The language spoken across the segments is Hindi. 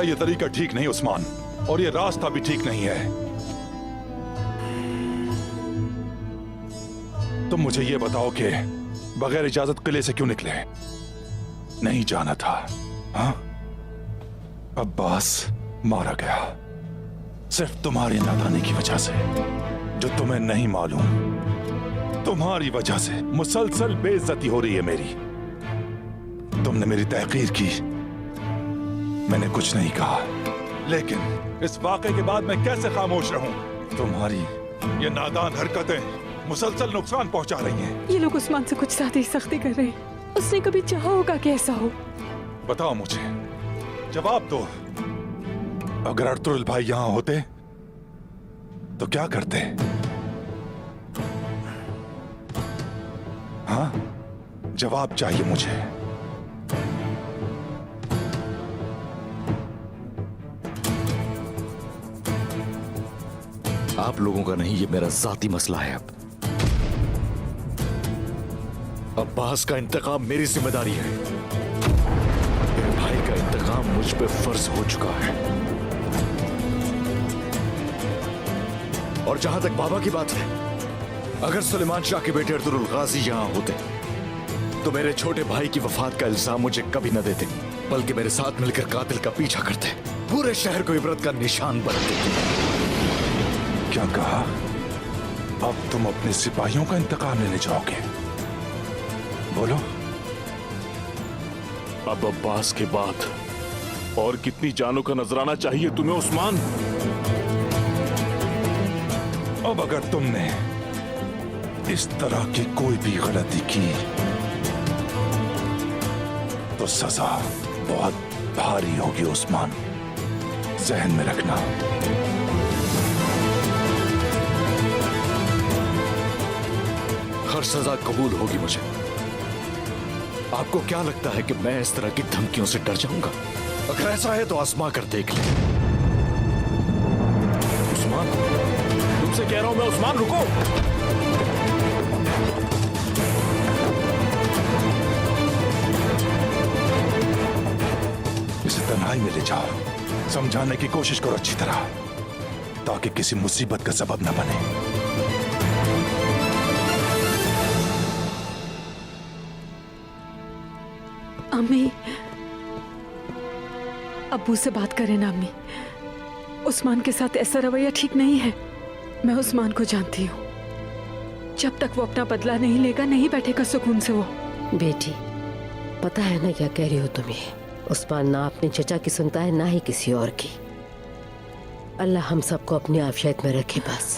ये तरीका ठीक नहीं उस्मान, और ये रास्ता भी ठीक नहीं है। तुम मुझे ये बताओ कि बगैर इजाजत किले से क्यों निकले? नहीं जाना था। हाँ, अब्बास मारा गया सिर्फ तुम्हारी नादानी की वजह से, जो तुम्हें नहीं मालूम। तुम्हारी वजह से मुसलसल बेइज्जती हो रही है मेरी। तुमने मेरी तहकीर की, मैंने कुछ नहीं कहा, लेकिन इस वाक़े के बाद मैं कैसे खामोश रहूं? तुम्हारी ये नादान हरकतें मुसलसल नुकसान पहुंचा रही हैं। ये लोग उस्मान से कुछ ज्यादा ही सख्ती कर रहे हैं। उसने कभी चाहा होगा कि ऐसा हो? बताओ मुझे, जवाब दो। अगर अर्तुगरुल भाई यहां होते तो क्या करते? हाँ, जवाब चाहिए मुझे। आप लोगों का नहीं, ये मेरा जाती मसला है। अब अब्बास का इंतकाम मेरी जिम्मेदारी है। मेरे भाई का इंतकाम मुझ पे फर्ज हो चुका है। और जहां तक बाबा की बात है, अगर सुलेमान शाह के बेटे अर्तुगरुल गाजी यहां होते तो मेरे छोटे भाई की वफात का इल्जाम मुझे कभी न देते, बल्कि मेरे साथ मिलकर कातिल का पीछा करते, पूरे शहर को इबरत का निशान बनाते। क्या कहा? अब तुम अपने सिपाहियों का इंतकाम लेने जाओगे? बोलो। अब अब्बास के बाद और कितनी जानों का नजराना चाहिए तुम्हें उस्मान? अब अगर तुमने इस तरह की कोई भी गलती की तो सजा बहुत भारी होगी उस्मान, जहन में रखना। हर सजा कबूल होगी मुझे। आपको क्या लगता है कि मैं इस तरह की धमकियों से डर जाऊंगा? अगर ऐसा है तो आजमा कर देख ले। उस्मान, तुमसे कह रहा हूं मैं, उस्मान रुको। इसे तन्हाई में ले जाओ, समझाने की कोशिश करो अच्छी तरह, ताकि किसी मुसीबत का सबब न बने। अम्मी, अब्बू से बात करें ना अम्मी। उस्मान के साथ ऐसा रवैया ठीक नहीं है। मैं उस्मान को जानती हूँ। जब तक वो अपना बदला नहीं लेगा, नहीं बैठेगा सुकून से वो। बेटी, पता है ना क्या कह रही हो तुम्हें? उस्मान ना अपनी चचा की सुनता है, ना ही किसी और की। अल्लाह हम सबको अपनी आफियत में रखे बस।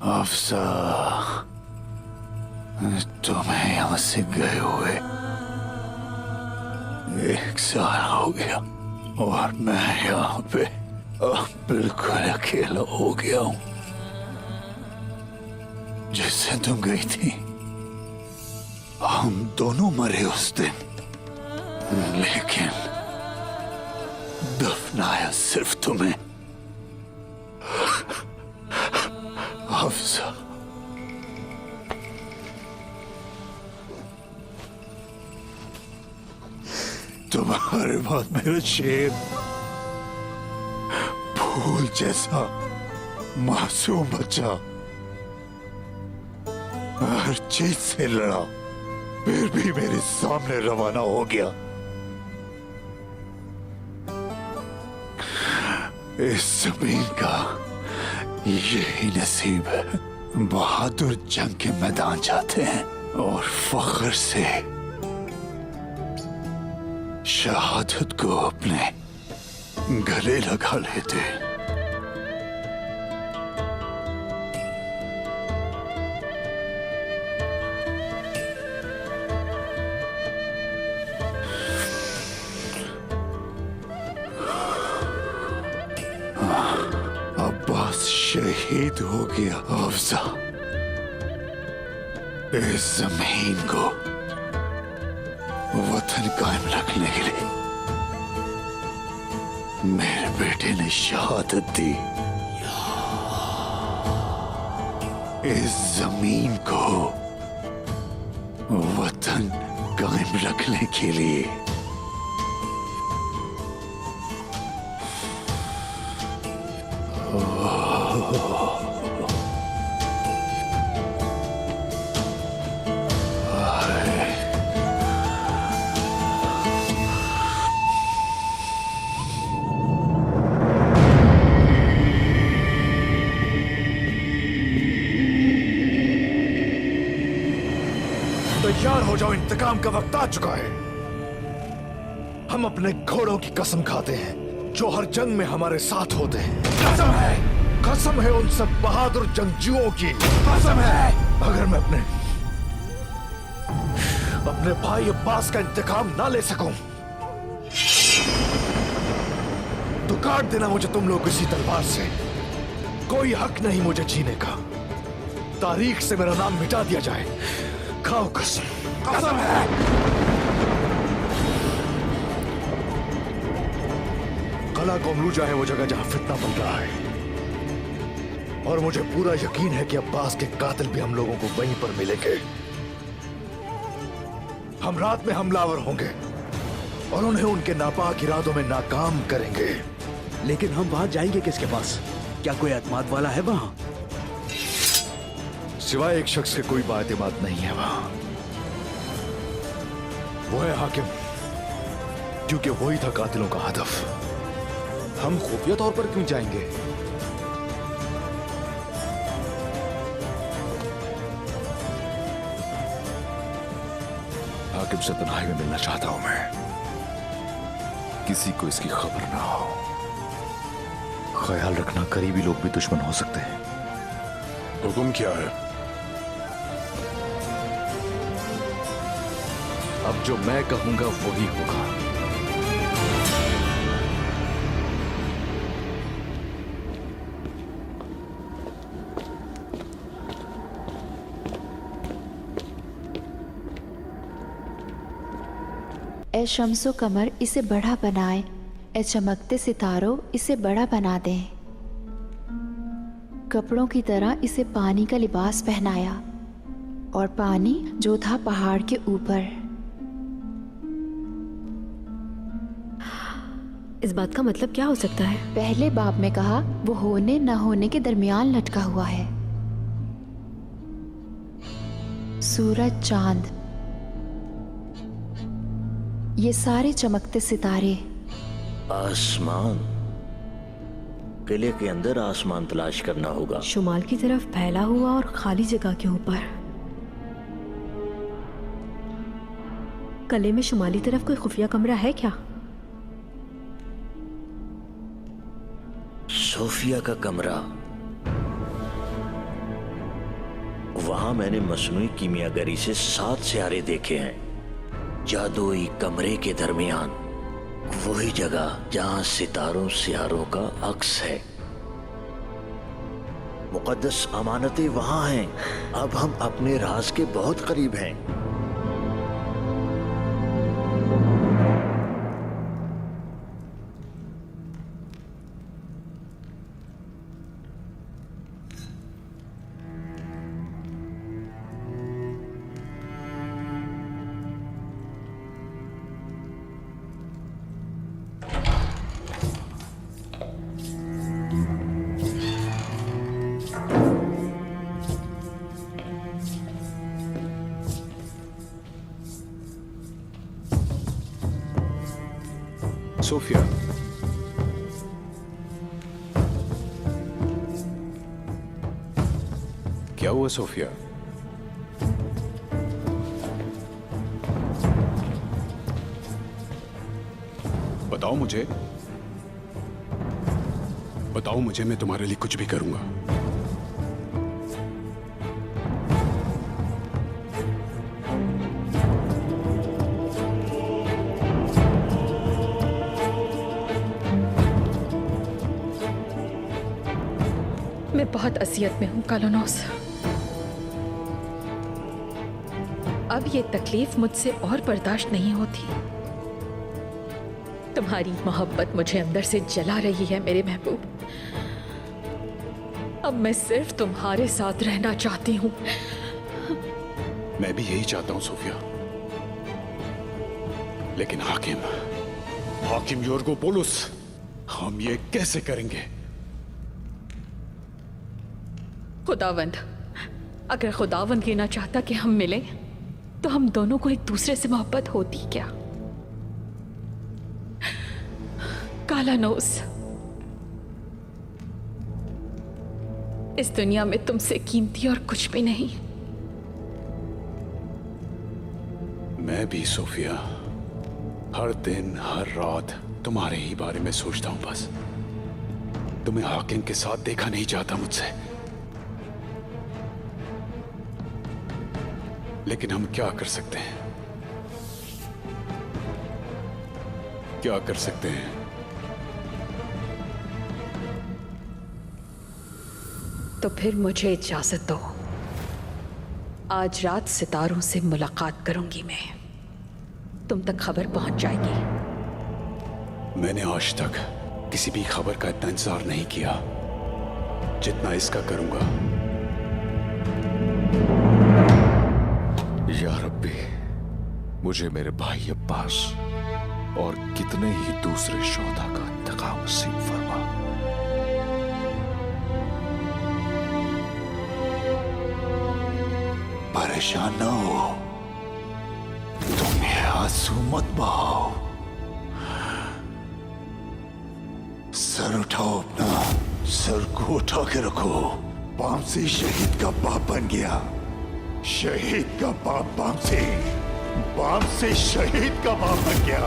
अफसा, तुम्हें यहां से गए हुए 1 साल हो गया और मैं यहाँ पे बिल्कुल अकेला हो गया हूं। जिससे तुम गई थी हम दोनों मरे उस दिन, लेकिन दफनाया सिर्फ तुम्हें। अफसा, तुम्हारे बाद मेरा शेर फूल जैसा मासूम बच्चा हर चीज से लड़ा, फिर भी मेरे सामने रवाना हो गया। इस जमीन का यही नसीब है। बहादुर जंग के मैदान जाते हैं और फख्र से शहादत को अपने गले लगा लेते हैं। अब्बास शहीद हो गया। अफसा, इस जमीन को वतन कायम रखने के लिए मेरे बेटे ने शहादत दी। इस जमीन को वतन कायम रखने के लिए तैयार हो जाओ, इंतकाम का वक्त आ चुका है। हम अपने घोड़ों की कसम खाते हैं जो हर जंग में हमारे साथ होते हैं। कसम है उन सब बहादुर जंगजुओं की। कसम है अगर मैं अपने भाई अब्बास का इंतकाम ना ले सकूं तो काट देना मुझे तुम लोग इसी तलवार से। कोई हक नहीं मुझे जीने का। तारीख से मेरा नाम मिटा दिया जाए। खाओ कसम। कसम है। कला कोमलूजा है वो जगह जहां फितना बन रहा है, और मुझे पूरा यकीन है कि अब्बास के कातिल भी हम लोगों को वहीं पर मिलेंगे। हम रात में हमलावर होंगे और उन्हें उनके नापाक इरादों में नाकाम करेंगे। लेकिन हम वहां जाएंगे किसके पास? क्या कोई एतमाद वाला है वहां? सिवाय एक शख्स के कोई बाएतमाद नहीं है वहां। वो है हाकिम, क्योंकि वही था कातिलों का हदफ। हम खुफिया तौर पर क्यों जाएंगे? हाकिम से तन्हाई में मिलना चाहता हूं मैं। किसी को इसकी खबर ना हो। ख्याल रखना, करीबी लोग भी दुश्मन हो सकते हैं। हुक्म क्या है? अब जो मैं कहूंगा वही होगा। ए शम्सो कमर, इसे बड़ा बनाए। ए चमकते सितारों, इसे बड़ा बना दें। कपड़ों की तरह इसे पानी का लिबास पहनाया, और पानी जो था पहाड़ के ऊपर। इस बात का मतलब क्या हो सकता है? पहले बाब में कहा वो होने न होने के दरमियान लटका हुआ है। सूरज, चांद, ये सारे चमकते सितारे। आसमान, किले के अंदर आसमान तलाश करना होगा। शुमाल की तरफ फैला हुआ और खाली जगह के ऊपर। कले में शुमाली तरफ कोई खुफिया कमरा है क्या? सोफिया का कमरा वहां मैंने मसनूई कीमियागरी से 7 सियारे देखे हैं। जादुई कमरे के दरमियान वही जगह जहां सितारों सियारों का अक्स है। मुकद्दस अमानतें वहां हैं। अब हम अपने राज के बहुत करीब हैं। सोफिया, क्या हुआ सोफिया? बताओ मुझे, मैं तुम्हारे लिए कुछ भी करूंगा। मैं बहुत असियत में हूं कालोनोस। अब ये तकलीफ मुझसे और बर्दाश्त नहीं होती। तुम्हारी मोहब्बत मुझे अंदर से जला रही है मेरे महबूब। अब मैं सिर्फ तुम्हारे साथ रहना चाहती हूँ। मैं भी यही चाहता हूं सोफिया, लेकिन हाकिम योर्गोपोलोस, हम ये कैसे करेंगे? खुदावंद, अगर खुदावंद ये ना चाहता कि हम मिलें, तो हम दोनों को एक दूसरे से मोहब्बत होती क्या? कालानोस, इस दुनिया में तुमसे कीमती और कुछ भी नहीं। मैं भी सोफिया, हर दिन हर रात तुम्हारे ही बारे में सोचता हूं। बस तुम्हें हाकिम के साथ देखा नहीं जाता मुझसे। लेकिन हम क्या कर सकते हैं? क्या कर सकते हैं? तो फिर मुझे इजाजत दो। आज रात सितारों से मुलाकात करूंगी मैं। तुम तक खबर पहुंच जाएगी। मैंने आज तक किसी भी खबर का इतना इंतजार नहीं किया जितना इसका करूंगा। या रब्बी, मुझे मेरे भाई अब्बास और कितने ही दूसरे शोधा का इंतकाम नसीब फरमा। परेशान न हो, तुम ये आंसू मत बहाओ। सर उठाओ अपना, सर को उठा के रखो। पामसी शहीद का बाप बन गया। शहीद का बाप बामसी शहीद का बाप बन गया।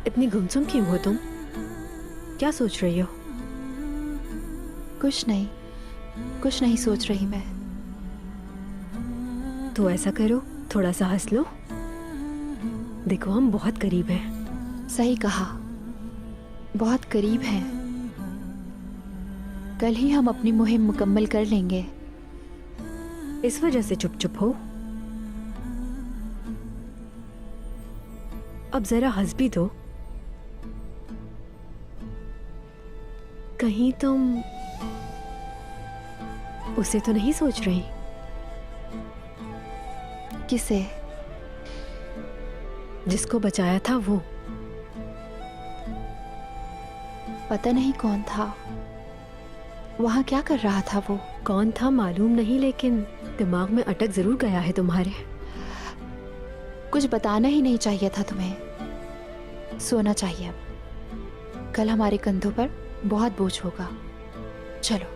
इतनी गुमसुम क्यों हो तुम? क्या सोच रही हो? कुछ नहीं सोच रही मैं। तो ऐसा करो, थोड़ा सा हंस लो। देखो हम बहुत करीब हैं। सही कहा, बहुत करीब हैं। कल ही हम अपनी मुहिम मुकम्मल कर लेंगे। इस वजह से चुप चुप हो। अब जरा हंस भी दो। कहीं तुम उसे तो नहीं सोच रही? किसे? जिसको बचाया था वो। पता नहीं कौन था, वहां क्या कर रहा था वो। कौन था मालूम नहीं, लेकिन दिमाग में अटक जरूर गया है तुम्हारे। कुछ बताना ही नहीं चाहिए था तुम्हें। सोना चाहिए अब। कल हमारे कंधों पर बहुत बोझ होगा। चलो।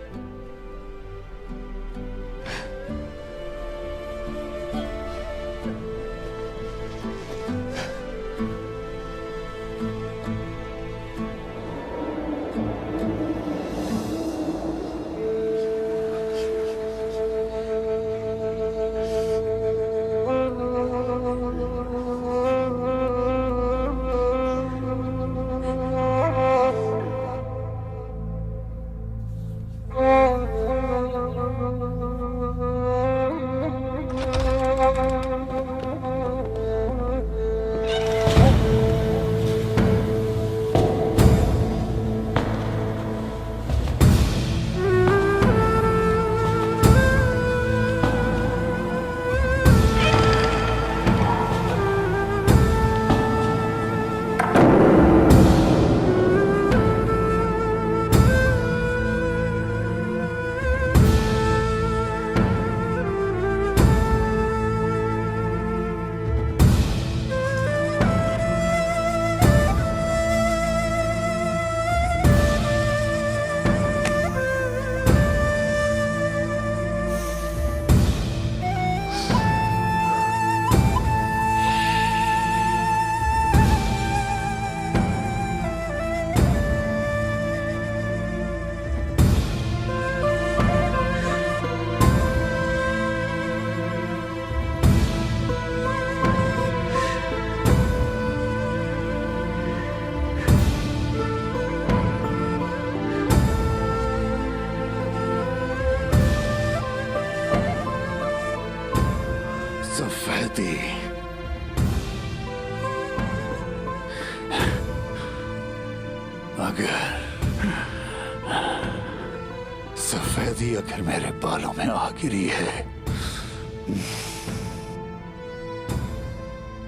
सफेदी, अगर मेरे बालों में आ गिरी है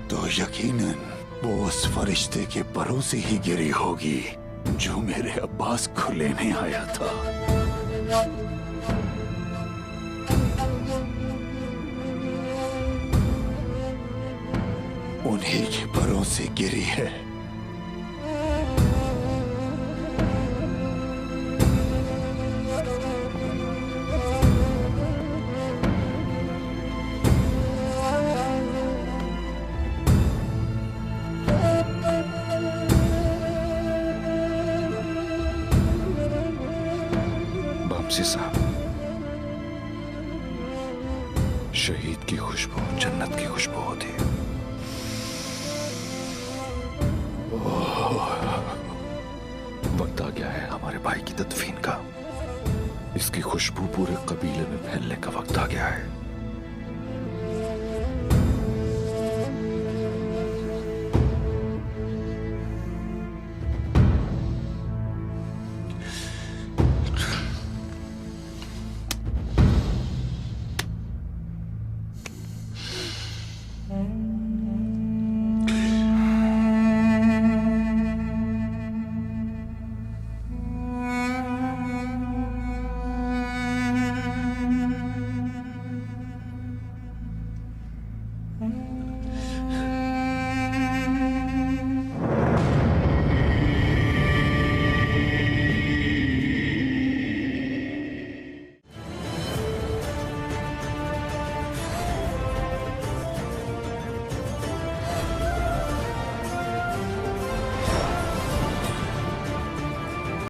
तो यकीनन वो उस फरिश्ते के परों से ही गिरी होगी जो मेरे अब्बास को लेने आया था। उन्हीं के परों से गिरी है। बमसी साहब, शहीद की खुशबू जन्नत की खुशबू होती है। वक्त आ गया है हमारे भाई की तदफीन का। इसकी खुशबू पूरे कबीले में फैलने का वक्त आ गया है।